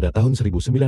Pada tahun 1996,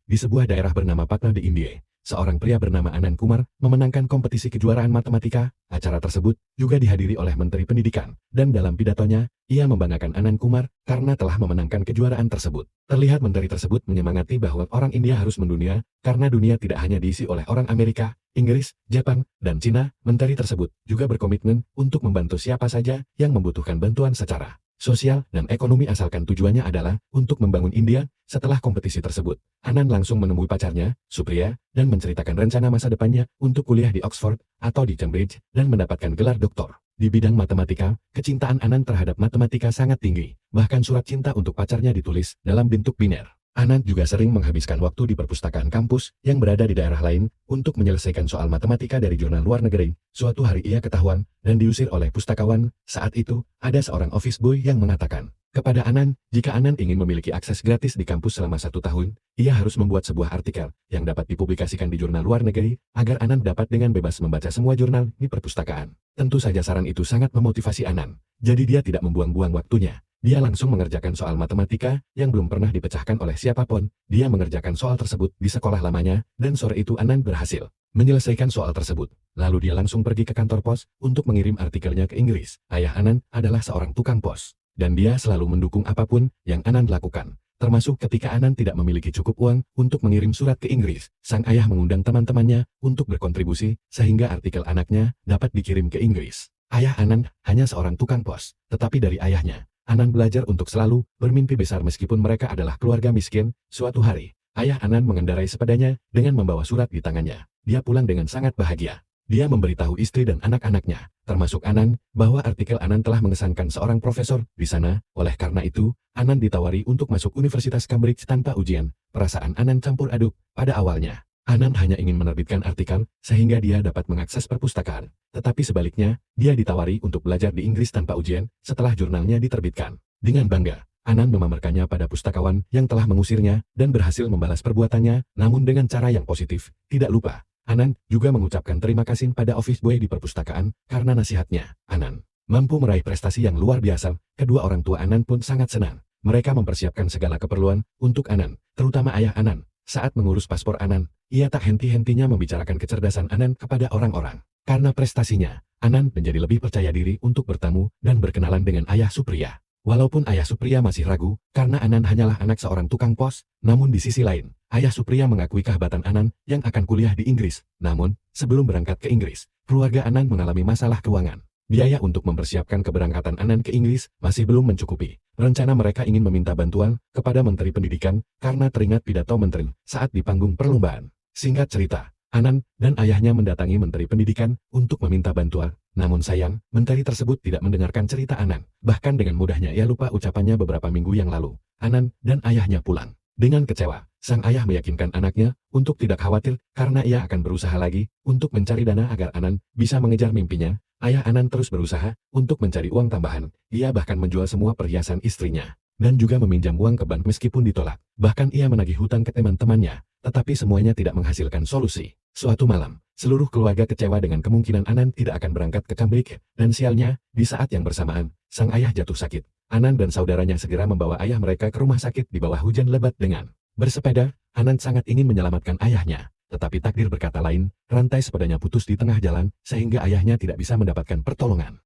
di sebuah daerah bernama Patna di India, seorang pria bernama Anand Kumar memenangkan kompetisi kejuaraan matematika. Acara tersebut juga dihadiri oleh Menteri Pendidikan, dan dalam pidatonya, ia membanggakan Anand Kumar karena telah memenangkan kejuaraan tersebut. Terlihat menteri tersebut menyemangati bahwa orang India harus mendunia, karena dunia tidak hanya diisi oleh orang Amerika, Inggris, Jepang, dan Cina. Menteri tersebut juga berkomitmen untuk membantu siapa saja yang membutuhkan bantuan secara sosial dan ekonomi asalkan tujuannya adalah untuk membangun India. Setelah kompetisi tersebut, Anand langsung menemui pacarnya, Supriya, dan menceritakan rencana masa depannya untuk kuliah di Oxford atau di Cambridge dan mendapatkan gelar doktor. Di bidang matematika, kecintaan Anand terhadap matematika sangat tinggi, bahkan surat cinta untuk pacarnya ditulis dalam bentuk biner. Anand juga sering menghabiskan waktu di perpustakaan kampus yang berada di daerah lain untuk menyelesaikan soal matematika dari jurnal luar negeri. Suatu hari ia ketahuan dan diusir oleh pustakawan. Saat itu, ada seorang office boy yang mengatakan kepada Anand, jika Anand ingin memiliki akses gratis di kampus selama 1 tahun, ia harus membuat sebuah artikel yang dapat dipublikasikan di jurnal luar negeri, agar Anand dapat dengan bebas membaca semua jurnal di perpustakaan. Tentu saja saran itu sangat memotivasi Anand, jadi dia tidak membuang-buang waktunya. Dia langsung mengerjakan soal matematika yang belum pernah dipecahkan oleh siapapun. Dia mengerjakan soal tersebut di sekolah lamanya, dan sore itu Anand berhasil menyelesaikan soal tersebut. Lalu dia langsung pergi ke kantor pos untuk mengirim artikelnya ke Inggris. Ayah Anand adalah seorang tukang pos, dan dia selalu mendukung apapun yang Anand lakukan. Termasuk ketika Anand tidak memiliki cukup uang untuk mengirim surat ke Inggris, sang ayah mengundang teman-temannya untuk berkontribusi sehingga artikel anaknya dapat dikirim ke Inggris. Ayah Anand hanya seorang tukang pos, tetapi dari ayahnya, Anand belajar untuk selalu bermimpi besar meskipun mereka adalah keluarga miskin. Suatu hari, ayah Anand mengendarai sepedanya dengan membawa surat di tangannya. Dia pulang dengan sangat bahagia. Dia memberitahu istri dan anak-anaknya, termasuk Anand, bahwa artikel Anand telah mengesankan seorang profesor di sana. Oleh karena itu, Anand ditawari untuk masuk Universitas Cambridge tanpa ujian. Perasaan Anand campur aduk. Pada awalnya, Anand hanya ingin menerbitkan artikel sehingga dia dapat mengakses perpustakaan. Tetapi sebaliknya, dia ditawari untuk belajar di Inggris tanpa ujian setelah jurnalnya diterbitkan. Dengan bangga, Anand memamerkannya pada pustakawan yang telah mengusirnya dan berhasil membalas perbuatannya, namun dengan cara yang positif. Tidak lupa, Anand juga mengucapkan terima kasih pada office boy di perpustakaan karena nasihatnya. Anand mampu meraih prestasi yang luar biasa. Kedua orang tua Anand pun sangat senang. Mereka mempersiapkan segala keperluan untuk Anand, terutama ayah Anand. Saat mengurus paspor Anand, ia tak henti-hentinya membicarakan kecerdasan Anand kepada orang-orang. Karena prestasinya, Anand menjadi lebih percaya diri untuk bertemu dan berkenalan dengan ayah Supriya. Walaupun ayah Supriya masih ragu, karena Anand hanyalah anak seorang tukang pos, namun di sisi lain, ayah Supriya mengakui kehebatan Anand yang akan kuliah di Inggris. Namun, sebelum berangkat ke Inggris, keluarga Anand mengalami masalah keuangan. Biaya untuk mempersiapkan keberangkatan Anand ke Inggris masih belum mencukupi. Rencana mereka ingin meminta bantuan kepada Menteri Pendidikan karena teringat pidato menteri saat di panggung perlombaan. Singkat cerita, Anand dan ayahnya mendatangi Menteri Pendidikan untuk meminta bantuan. Namun sayang, menteri tersebut tidak mendengarkan cerita Anand. Bahkan dengan mudahnya ia lupa ucapannya beberapa minggu yang lalu. Anand dan ayahnya pulang. Dengan kecewa, sang ayah meyakinkan anaknya untuk tidak khawatir karena ia akan berusaha lagi untuk mencari dana agar Anand bisa mengejar mimpinya. Ayah Anand terus berusaha untuk mencari uang tambahan. Ia bahkan menjual semua perhiasan istrinya dan juga meminjam uang ke bank meskipun ditolak. Bahkan ia menagih hutang ke teman-temannya, tetapi semuanya tidak menghasilkan solusi. Suatu malam, seluruh keluarga kecewa dengan kemungkinan Anand tidak akan berangkat ke Cambridge, dan sialnya, di saat yang bersamaan, sang ayah jatuh sakit. Anand dan saudaranya segera membawa ayah mereka ke rumah sakit di bawah hujan lebat dengan bersepeda. Anand sangat ingin menyelamatkan ayahnya. Tetapi takdir berkata lain, rantai sepedanya putus di tengah jalan, sehingga ayahnya tidak bisa mendapatkan pertolongan.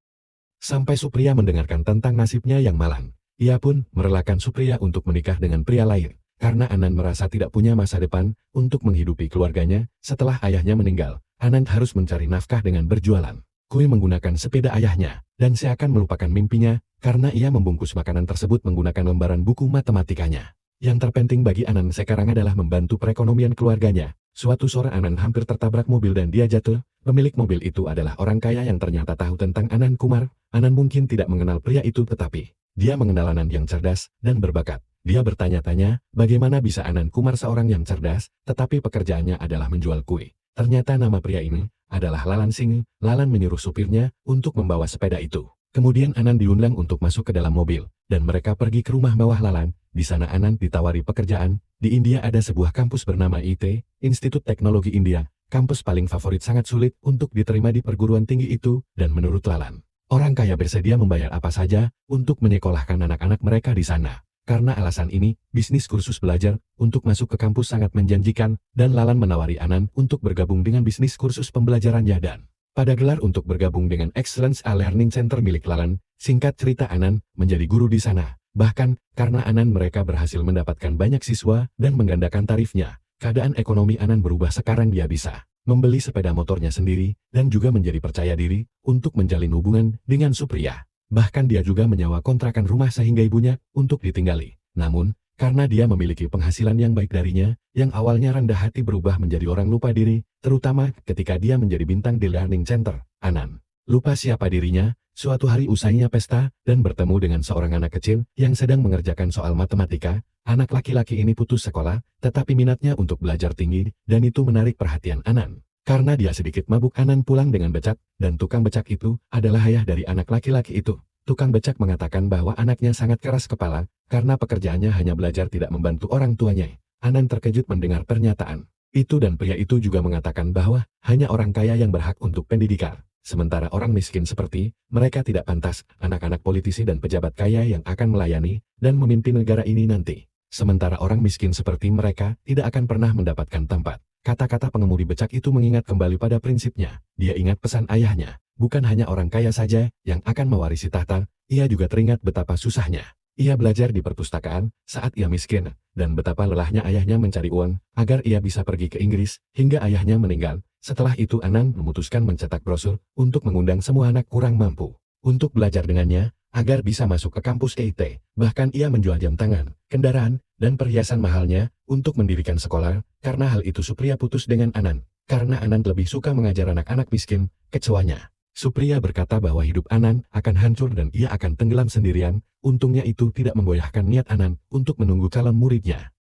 Sampai Supriya mendengarkan tentang nasibnya yang malang, ia pun merelakan Supriya untuk menikah dengan pria lain, karena Anand merasa tidak punya masa depan untuk menghidupi keluarganya. Setelah ayahnya meninggal, Anand harus mencari nafkah dengan berjualan kue menggunakan sepeda ayahnya, dan seakan melupakan mimpinya, karena ia membungkus makanan tersebut menggunakan lembaran buku matematikanya. Yang terpenting bagi Anand sekarang adalah membantu perekonomian keluarganya. Suatu sore Anand hampir tertabrak mobil dan dia jatuh. Pemilik mobil itu adalah orang kaya yang ternyata tahu tentang Anand Kumar. Anand mungkin tidak mengenal pria itu, tetapi dia mengenal Anand yang cerdas dan berbakat. Dia bertanya-tanya, bagaimana bisa Anand Kumar seorang yang cerdas, tetapi pekerjaannya adalah menjual kue. Ternyata nama pria ini adalah Lalan Singh. Lalan menyuruh supirnya untuk membawa sepeda itu. Kemudian Anand diundang untuk masuk ke dalam mobil, dan mereka pergi ke rumah mewah Lalan. Di sana Anand ditawari pekerjaan. Di India ada sebuah kampus bernama IT, Institut Teknologi India. Kampus paling favorit, sangat sulit untuk diterima di perguruan tinggi itu, dan menurut Lalan, orang kaya bersedia membayar apa saja untuk menyekolahkan anak-anak mereka di sana. Karena alasan ini, bisnis kursus belajar untuk masuk ke kampus sangat menjanjikan, dan Lalan menawari Anan untuk bergabung dengan bisnis kursus pembelajarannya dan pada gelar untuk bergabung dengan Excellence A-Learning Center milik Lalan. Singkat cerita, Anan menjadi guru di sana. Bahkan, karena Anan mereka berhasil mendapatkan banyak siswa dan menggandakan tarifnya, keadaan ekonomi Anan berubah. Sekarang dia bisa membeli sepeda motornya sendiri dan juga menjadi percaya diri untuk menjalin hubungan dengan Supriya. Bahkan dia juga menyewa kontrakan rumah sehingga ibunya untuk ditinggali. Namun, karena dia memiliki penghasilan yang baik darinya, yang awalnya rendah hati berubah menjadi orang lupa diri, terutama ketika dia menjadi bintang di Learning Center. Anan lupa siapa dirinya. Suatu hari usainya pesta dan bertemu dengan seorang anak kecil yang sedang mengerjakan soal matematika. Anak laki-laki ini putus sekolah, tetapi minatnya untuk belajar tinggi, dan itu menarik perhatian Anan. Karena dia sedikit mabuk, Anan pulang dengan becak, dan tukang becak itu adalah ayah dari anak laki-laki itu. Tukang becak mengatakan bahwa anaknya sangat keras kepala, karena pekerjaannya hanya belajar tidak membantu orang tuanya. Anan terkejut mendengar pernyataan itu dan pria itu juga mengatakan bahwa hanya orang kaya yang berhak untuk pendidikan. Sementara orang miskin seperti mereka tidak pantas, anak-anak politisi dan pejabat kaya yang akan melayani dan memimpin negara ini nanti. Sementara orang miskin seperti mereka tidak akan pernah mendapatkan tempat. Kata-kata pengemudi becak itu mengingat kembali pada prinsipnya. Dia ingat pesan ayahnya. Bukan hanya orang kaya saja yang akan mewarisi tahta, ia juga teringat betapa susahnya ia belajar di perpustakaan saat ia miskin, dan betapa lelahnya ayahnya mencari uang agar ia bisa pergi ke Inggris hingga ayahnya meninggal. Setelah itu Anan memutuskan mencetak brosur untuk mengundang semua anak kurang mampu untuk belajar dengannya agar bisa masuk ke kampus EIT. Bahkan ia menjual jam tangan, kendaraan, dan perhiasan mahalnya untuk mendirikan sekolah. Karena hal itu Supriya putus dengan Anan. Karena Anan lebih suka mengajar anak-anak miskin, kecewanya Supriya berkata bahwa hidup Anan akan hancur dan ia akan tenggelam sendirian. Untungnya itu tidak memgoyahkan niat Anan untuk menunggu calon muridnya.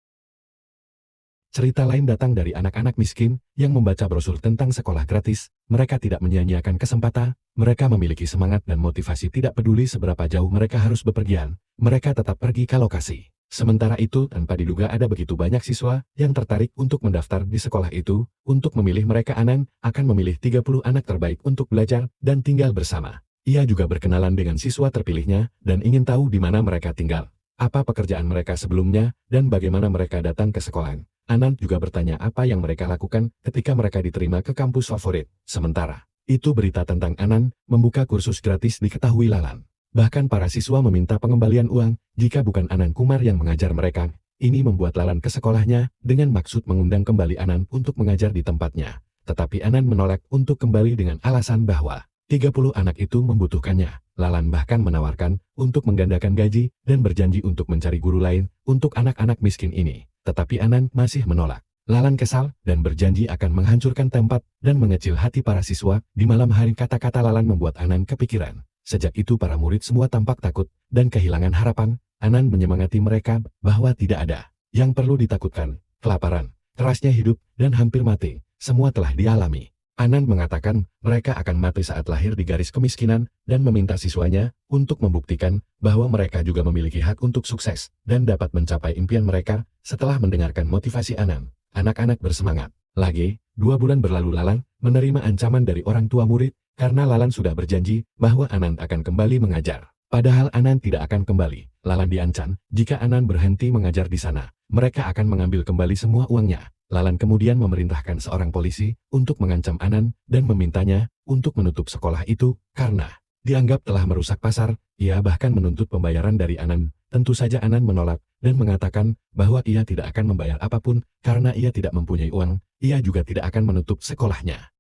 Cerita lain datang dari anak-anak miskin yang membaca brosur tentang sekolah gratis. Mereka tidak menyia-nyiakan kesempatan, mereka memiliki semangat dan motivasi. Tidak peduli seberapa jauh mereka harus bepergian, mereka tetap pergi ke lokasi. Sementara itu, tanpa diduga ada begitu banyak siswa yang tertarik untuk mendaftar di sekolah itu. Untuk memilih mereka, Anan akan memilih 30 anak terbaik untuk belajar dan tinggal bersama. Ia juga berkenalan dengan siswa terpilihnya dan ingin tahu di mana mereka tinggal, apa pekerjaan mereka sebelumnya, dan bagaimana mereka datang ke sekolah. Anan juga bertanya apa yang mereka lakukan ketika mereka diterima ke kampus favorit. Sementara itu berita tentang Anan membuka kursus gratis diketahui Lalan. Bahkan para siswa meminta pengembalian uang jika bukan Anan Kumar yang mengajar mereka. Ini membuat Lalan ke sekolahnya dengan maksud mengundang kembali Anan untuk mengajar di tempatnya. Tetapi Anan menolak untuk kembali dengan alasan bahwa 30 anak itu membutuhkannya. Lalan bahkan menawarkan untuk menggandakan gaji dan berjanji untuk mencari guru lain untuk anak-anak miskin ini. Tetapi Anan masih menolak. Lalan kesal dan berjanji akan menghancurkan tempat dan mengecil hati para siswa. Di malam hari kata-kata Lalan membuat Anan kepikiran. Sejak itu para murid semua tampak takut dan kehilangan harapan. Anan menyemangati mereka bahwa tidak ada yang perlu ditakutkan. Kelaparan, kerasnya hidup, dan hampir mati, semua telah dialami. Anan mengatakan mereka akan mati saat lahir di garis kemiskinan dan meminta siswanya untuk membuktikan bahwa mereka juga memiliki hak untuk sukses dan dapat mencapai impian mereka. Setelah mendengarkan motivasi Anan, anak-anak bersemangat. Lagi, 2 bulan berlalu Lalan menerima ancaman dari orang tua murid karena Lalan sudah berjanji bahwa Anan akan kembali mengajar. Padahal Anan tidak akan kembali. Lalan diancam, jika Anan berhenti mengajar di sana, mereka akan mengambil kembali semua uangnya. Lalan kemudian memerintahkan seorang polisi untuk mengancam Anan dan memintanya untuk menutup sekolah itu karena dianggap telah merusak pasar. Ia bahkan menuntut pembayaran dari Anan. Tentu saja Anan menolak dan mengatakan bahwa ia tidak akan membayar apapun karena ia tidak mempunyai uang. Ia juga tidak akan menutup sekolahnya.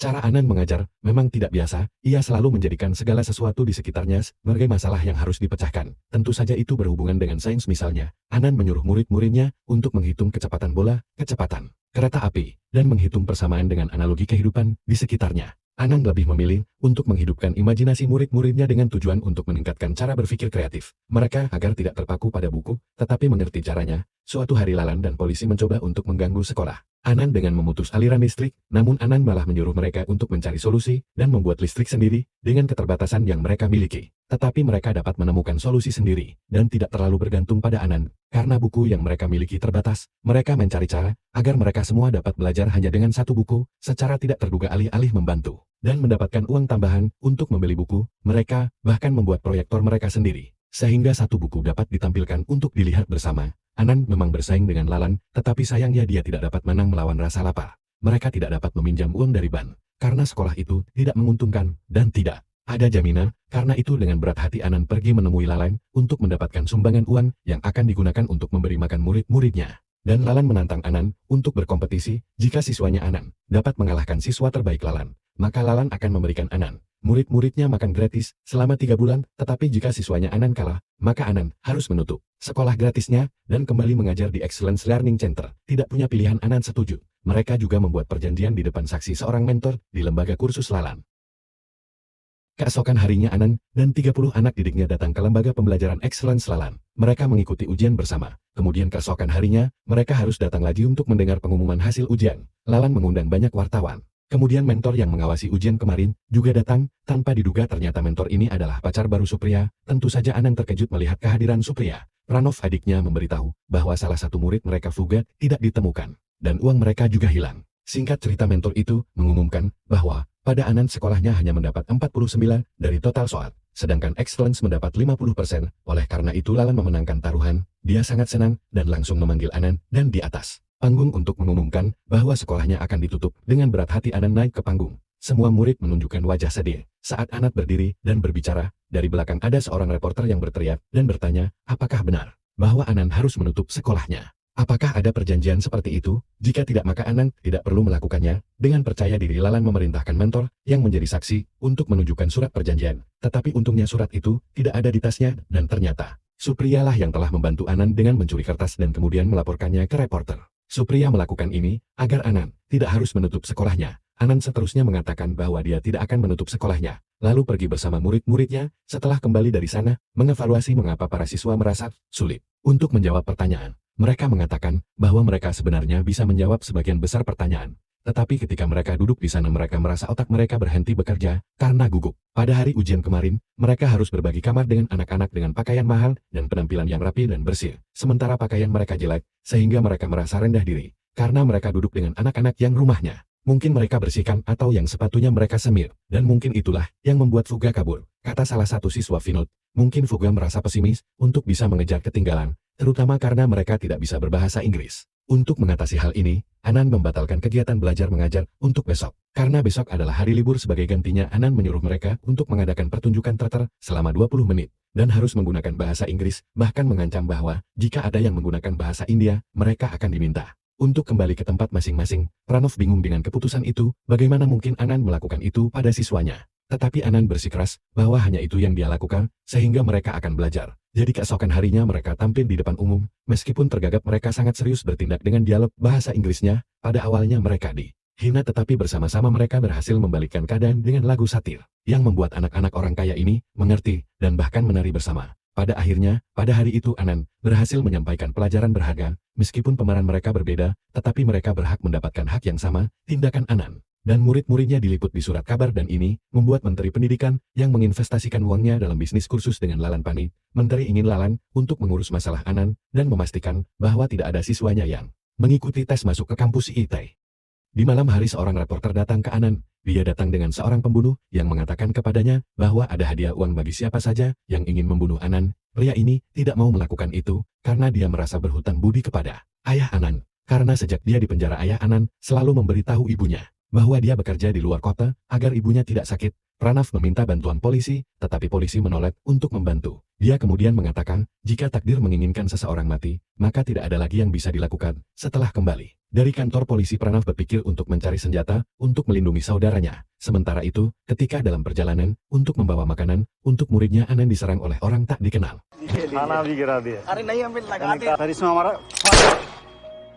Cara Anan mengajar memang tidak biasa. Ia selalu menjadikan segala sesuatu di sekitarnya sebagai masalah yang harus dipecahkan. Tentu saja itu berhubungan dengan sains. Misalnya, Anan menyuruh murid-muridnya untuk menghitung kecepatan bola, kecepatan kereta api, dan menghitung persamaan dengan analogi kehidupan di sekitarnya. Anan lebih memilih untuk menghidupkan imajinasi murid-muridnya dengan tujuan untuk meningkatkan cara berpikir kreatif mereka agar tidak terpaku pada buku, tetapi mengerti caranya. Suatu hari Lalan dan polisi mencoba untuk mengganggu sekolah Anan dengan memutus aliran listrik, namun Anan malah menyuruh mereka untuk mencari solusi dan membuat listrik sendiri dengan keterbatasan yang mereka miliki. Tetapi mereka dapat menemukan solusi sendiri dan tidak terlalu bergantung pada Anan. Karena buku yang mereka miliki terbatas, mereka mencari cara agar mereka semua dapat belajar hanya dengan satu buku. Secara tidak terduga alih-alih membantu dan mendapatkan uang tambahan untuk membeli buku, mereka bahkan membuat proyektor mereka sendiri. sehingga satu buku dapat ditampilkan untuk dilihat bersama. Anan memang bersaing dengan Lalan, tetapi sayangnya dia tidak dapat menang melawan rasa lapar. Mereka tidak dapat meminjam uang dari Ban, karena sekolah itu tidak menguntungkan, dan tidak ada jaminan. Karena itu dengan berat hati Anan pergi menemui Lalan untuk mendapatkan sumbangan uang yang akan digunakan untuk memberi makan murid-muridnya. Dan Lalan menantang Anan untuk berkompetisi. Jika siswanya Anan dapat mengalahkan siswa terbaik Lalan, maka Lalan akan memberikan Anan murid-muridnya makan gratis selama 3 bulan. Tetapi jika siswanya Anan kalah, maka Anan harus menutup sekolah gratisnya dan kembali mengajar di Excellence Learning Center. Tidak punya pilihan, Anan setuju. Mereka juga membuat perjanjian di depan saksi seorang mentor di lembaga kursus Lalan. Keesokan harinya Anan dan 30 anak didiknya datang ke lembaga pembelajaran Excellence Lalan. Mereka mengikuti ujian bersama. Kemudian keesokan harinya, mereka harus datang lagi untuk mendengar pengumuman hasil ujian. Lalan mengundang banyak wartawan. Kemudian mentor yang mengawasi ujian kemarin juga datang. Tanpa diduga ternyata mentor ini adalah pacar baru Supriya. Tentu saja Anan terkejut melihat kehadiran Supriya. Pranov adiknya memberitahu bahwa salah satu murid mereka Fuga tidak ditemukan. Dan uang mereka juga hilang. Singkat cerita, mentor itu mengumumkan bahwa pada Anan sekolahnya hanya mendapat 49 dari total soal, sedangkan Excellence mendapat 50%. Oleh karena itu Lalan memenangkan taruhan. Dia sangat senang dan langsung memanggil Anan dan di atas panggung untuk mengumumkan bahwa sekolahnya akan ditutup. Dengan berat hati Anan naik ke panggung. Semua murid menunjukkan wajah sedih. Saat Anan berdiri dan berbicara, dari belakang ada seorang reporter yang berteriak dan bertanya, apakah benar bahwa Anan harus menutup sekolahnya? Apakah ada perjanjian seperti itu? Jika tidak, maka Anan tidak perlu melakukannya. Dengan percaya diri Lalan memerintahkan mentor yang menjadi saksi untuk menunjukkan surat perjanjian. Tetapi untungnya surat itu tidak ada di tasnya dan ternyata Supriya lah yang telah membantu Anan dengan mencuri kertas dan kemudian melaporkannya ke reporter. Supriya melakukan ini agar Anan tidak harus menutup sekolahnya. Anan seterusnya mengatakan bahwa dia tidak akan menutup sekolahnya, lalu pergi bersama murid-muridnya. Setelah kembali dari sana, mengevaluasi mengapa para siswa merasa sulit untuk menjawab pertanyaan. Mereka mengatakan bahwa mereka sebenarnya bisa menjawab sebagian besar pertanyaan. Tetapi ketika mereka duduk di sana mereka merasa otak mereka berhenti bekerja karena gugup. Pada hari ujian kemarin, mereka harus berbagi kamar dengan anak-anak dengan pakaian mahal dan penampilan yang rapi dan bersih. Sementara pakaian mereka jelek, sehingga mereka merasa rendah diri. Karena mereka duduk dengan anak-anak yang rumahnya mungkin mereka bersihkan atau yang sepatunya mereka semir. Dan mungkin itulah yang membuat Fuga kabur. Kata salah satu siswa Vinod, mungkin Fuga merasa pesimis untuk bisa mengejar ketinggalan, terutama karena mereka tidak bisa berbahasa Inggris. Untuk mengatasi hal ini, Anan membatalkan kegiatan belajar mengajar untuk besok. Karena besok adalah hari libur, sebagai gantinya Anan menyuruh mereka untuk mengadakan pertunjukan teater selama 20 menit. Dan harus menggunakan bahasa Inggris, bahkan mengancam bahwa jika ada yang menggunakan bahasa India, mereka akan diminta untuk kembali ke tempat masing-masing. Pranov bingung dengan keputusan itu. Bagaimana mungkin Anan melakukan itu pada siswanya? Tetapi Anan bersikeras bahwa hanya itu yang dia lakukan, sehingga mereka akan belajar. Jadi keesokan harinya mereka tampil di depan umum. Meskipun tergagap, mereka sangat serius bertindak dengan dialog bahasa Inggrisnya. Pada awalnya mereka dihina, tetapi bersama-sama mereka berhasil membalikkan keadaan dengan lagu satir, yang membuat anak-anak orang kaya ini mengerti, dan bahkan menari bersama. Pada akhirnya, pada hari itu Anan berhasil menyampaikan pelajaran berharga. Meskipun pemeran mereka berbeda, tetapi mereka berhak mendapatkan hak yang sama. Tindakan Anan dan murid-muridnya diliput di surat kabar, dan ini membuat Menteri Pendidikan yang menginvestasikan uangnya dalam bisnis kursus dengan Lalan panik. Menteri ingin Lalan untuk mengurus masalah Anan dan memastikan bahwa tidak ada siswanya yang mengikuti tes masuk ke kampus IT. Di malam hari seorang reporter datang ke Anan. Dia datang dengan seorang pembunuh yang mengatakan kepadanya bahwa ada hadiah uang bagi siapa saja yang ingin membunuh Anan. Pria ini tidak mau melakukan itu karena dia merasa berhutang budi kepada ayah Anan. Karena sejak dia di penjara, ayah Anan selalu memberitahu ibunya bahwa dia bekerja di luar kota agar ibunya tidak sakit. Pranav meminta bantuan polisi, tetapi polisi menolak untuk membantu. Dia kemudian mengatakan, jika takdir menginginkan seseorang mati, maka tidak ada lagi yang bisa dilakukan. Setelah kembali dari kantor polisi, Pranav berpikir untuk mencari senjata untuk melindungi saudaranya. Sementara itu, ketika dalam perjalanan untuk membawa makanan untuk muridnya, Anan diserang oleh orang tak dikenal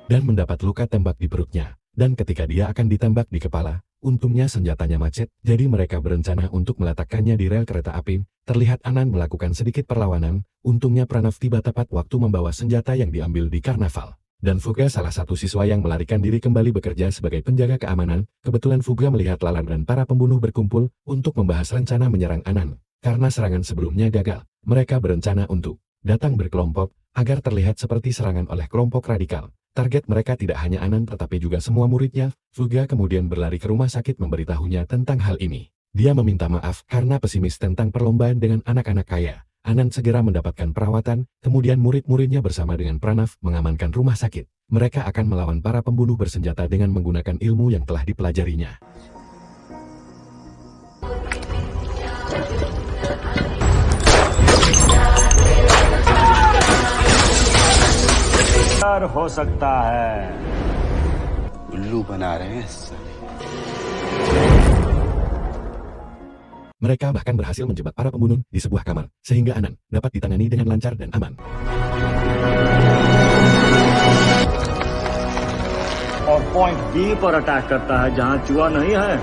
dan mendapat luka tembak di perutnya. Dan ketika dia akan ditembak di kepala, untungnya senjatanya macet, jadi mereka berencana untuk meletakkannya di rel kereta api. Terlihat Anan melakukan sedikit perlawanan. Untungnya Pranav tiba tepat waktu membawa senjata yang diambil di karnaval. Dan Fuga, salah satu siswa yang melarikan diri, kembali bekerja sebagai penjaga keamanan. Kebetulan Fuga melihat Lalan dan para pembunuh berkumpul untuk membahas rencana menyerang Anan. Karena serangan sebelumnya gagal, mereka berencana untuk datang berkelompok agar terlihat seperti serangan oleh kelompok radikal. Target mereka tidak hanya Anan tetapi juga semua muridnya. Fuga kemudian berlari ke rumah sakit memberitahunya tentang hal ini. Dia meminta maaf karena pesimis tentang perlombaan dengan anak-anak kaya. Anand segera mendapatkan perawatan, kemudian murid-muridnya bersama dengan Pranav mengamankan rumah sakit. Mereka akan melawan para pembunuh bersenjata dengan menggunakan ilmu yang telah dipelajarinya. हो सकता है उल्लू बना रहे हैं साले। Mereka bahkan berhasil menjebak para pembunuh di sebuah kamar, sehingga Anand dapat ditangani dengan lancar dan aman. और point B पर अटैक करता है जहां चूहा नहीं है।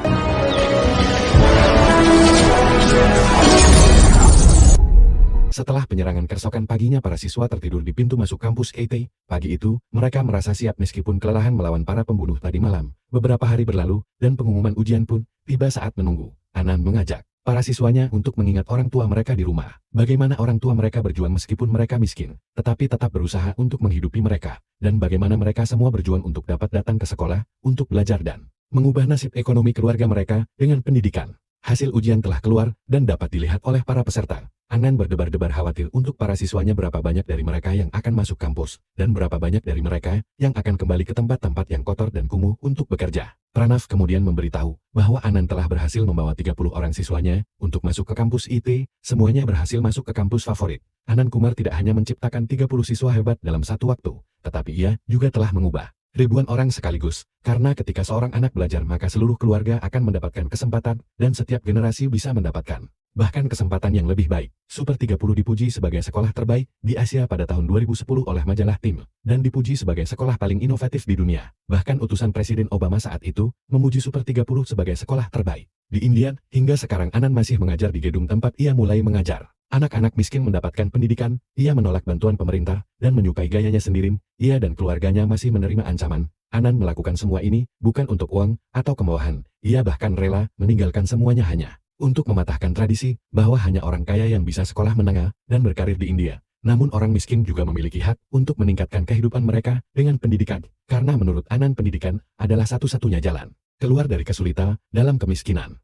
Setelah penyerangan keesokan paginya para siswa tertidur di pintu masuk kampus AT. Pagi itu, mereka merasa siap meskipun kelelahan melawan para pembunuh tadi malam. Beberapa hari berlalu, dan pengumuman ujian pun tiba saat menunggu. Anand mengajak para siswanya untuk mengingat orang tua mereka di rumah. Bagaimana orang tua mereka berjuang meskipun mereka miskin, tetapi tetap berusaha untuk menghidupi mereka. Dan bagaimana mereka semua berjuang untuk dapat datang ke sekolah, untuk belajar dan mengubah nasib ekonomi keluarga mereka dengan pendidikan. Hasil ujian telah keluar dan dapat dilihat oleh para peserta. Anand berdebar-debar khawatir untuk para siswanya berapa banyak dari mereka yang akan masuk kampus, dan berapa banyak dari mereka yang akan kembali ke tempat-tempat yang kotor dan kumuh untuk bekerja. Pranav kemudian memberitahu bahwa Anand telah berhasil membawa 30 orang siswanya untuk masuk ke kampus IT, semuanya berhasil masuk ke kampus favorit. Anand Kumar tidak hanya menciptakan 30 siswa hebat dalam satu waktu, tetapi ia juga telah mengubah ribuan orang sekaligus, karena ketika seorang anak belajar maka seluruh keluarga akan mendapatkan kesempatan, dan setiap generasi bisa mendapatkan bahkan kesempatan yang lebih baik. Super 30 dipuji sebagai sekolah terbaik di Asia pada tahun 2010 oleh majalah Time, dan dipuji sebagai sekolah paling inovatif di dunia. Bahkan utusan Presiden Obama saat itu memuji Super 30 sebagai sekolah terbaik. Di India, hingga sekarang Anand masih mengajar di gedung tempat ia mulai mengajar. Anak-anak miskin mendapatkan pendidikan, ia menolak bantuan pemerintah, dan menyukai gayanya sendiri. Ia dan keluarganya masih menerima ancaman. Anand melakukan semua ini bukan untuk uang atau kemewahan. Ia bahkan rela meninggalkan semuanya hanya untuk mematahkan tradisi bahwa hanya orang kaya yang bisa sekolah menengah dan berkarir di India. Namun orang miskin juga memiliki hak untuk meningkatkan kehidupan mereka dengan pendidikan, karena menurut Anand pendidikan adalah satu-satunya jalan keluar dari kesulitan dalam kemiskinan.